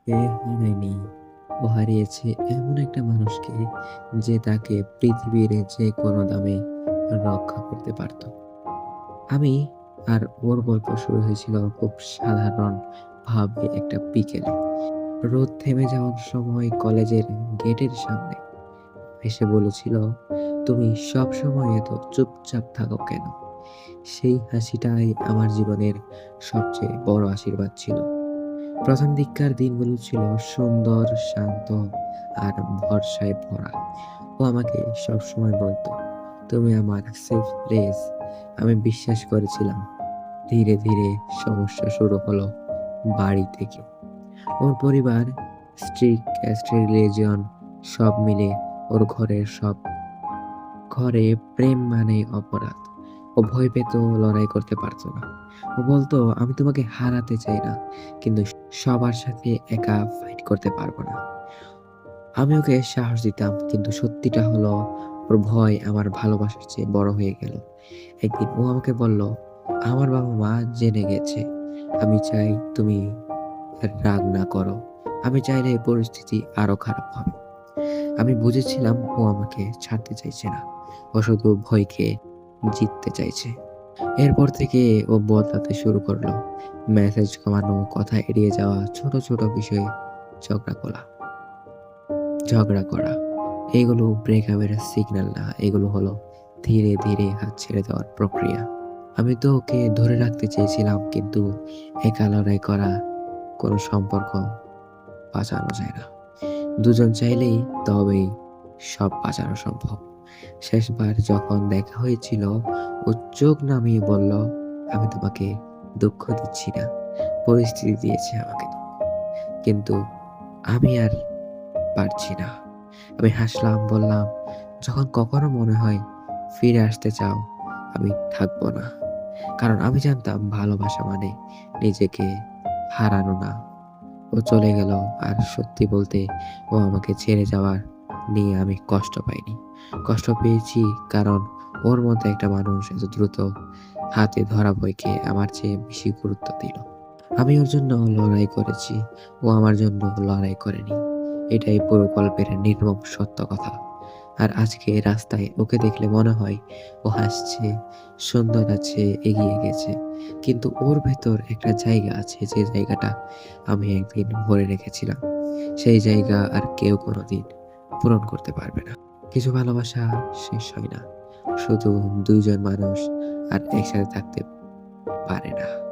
মানুষকে হারায়নি। ও হারিয়েছে এমন একটা মানুষকে যে তাকে পৃথিবীর যেকোনো দামে রক্ষা করতে পারত। আমি আর ওর গল্প শুরু হয়েছিল খুব সাধারণভাবে একটা বিকেলে। রোদ থেমে যাওয়ার সময় কলেজের গেটের সামনে এসে বলেছিল, "তুমি সবসময় এত চুপচাপ থাকো কেন?" সেই হাসিটাই আমার জীবনের সবচেয়ে বড় আশীর্বাদ ছিল। প্রথম দিককার দিনগুলো ছিল সুন্দর, শান্ত আর ভরসায় ভরা। ও আমাকে সবসময় বলতো, "তুমি আমার সেফ প্লেস।" আমি বিশ্বাস করেছিলাম। ধীরে ধীরে সমস্যা শুরু হলো বাড়ি থেকে। ওর পরিবার, স্ট্রিক ক্যাস্ট, রিলিজিয়ন সব মিলে ওর ঘরে প্রেম মানে অপরাধ। ও ভয় পেত, লড়াই করতে পারত না। ও বলতো, "আমি তোমাকে হারাতে চাই না, কিন্তু সবার সাথে একা ফাইট করতে পারবো না।" আমি ওকে সাহস দিতাম, কিন্তু সত্যিটা হলো ওর ভয় আমার ভালোবাসার চেয়ে বড় হয়ে গেল। একদিন ও আমাকে বলল, "আমার বাবা-মা জেনে গেছে। আমি চাই তুমি রাগ না করো। আমি চাইলে পরিস্থিতি আরো খারাপ হবে।" আমি বুঝেছিলাম ও আমাকে ছাড়তে চাইছে না। ও শুধু ভয়কে জিততে চাইছে। এরপর থেকে ও বদলাতে শুরু করলো। মেসেজ কমানো, কথা এড়িয়ে যাওয়া, ছোট ছোট বিষয়ে ঝগড়া করা ঝগড়া করা। এগুলো ব্রেকআপের সিগন্যাল না, এগুলো হলো ধীরে ধীরে হাত ছেড়ে দেওয়ার প্রক্রিয়া। আমি তো ওকে ধরে রাখতে চেয়েছিলাম, কিন্তু একা লড়াই করা কোনো সম্পর্ক বাঁচানো যায় না। দুজন চাইলেই তবেই সব বাঁচানো সম্ভব। শেষবার যখন দেখা হয়েছিল, ও চোখ নামিয়ে বলল, "আমি তোমাকে দুঃখ দিচ্ছি না। পরিস্থিতি দিয়েছে আমাকে দুঃখ। কিন্তু আমি আর পারছি না।" আমি হাসলাম, বললাম, "যখন কখনো মনে হয় ফিরে আসতে চাও, আমি থাকবো না।" কারণ আমি জানতাম ভালোবাসা মানে নিজেকে হারানো না। ও চলে গেল, আর সত্যি বলতে ও আমাকে ছেড়ে যাওয়ার নিয়ে আমি কষ্ট পাইনি। কষ্ট পেয়েছি কারণ ওর মতো একটা মানুষ এত দ্রুত হাতে ধরা বইকে আমার চেয়ে বেশি গুরুত্ব দিল। আমি ওর জন্য লড়াই করেছি, ও আমার জন্য লড়াই করেনি। এটাই পুরো গল্পের নির্মম সত্য কথা। আর আজকে রাস্তায় ওকে দেখলে মনে হয় ও হাসছে, সুন্দর আছে, এগিয়ে গেছে। কিন্তু ওর ভেতর একটা জায়গা আছে, যে জায়গাটা আমি একদিন ভরে রেখেছিলাম। সেই জায়গা আর কেউ কোনোদিন পূরণ করতে পারবে না। কিছু ভালোবাসা শেষ হয় না, শুধু দুইজন মানুষ আর একসাথে থাকতে পারে না।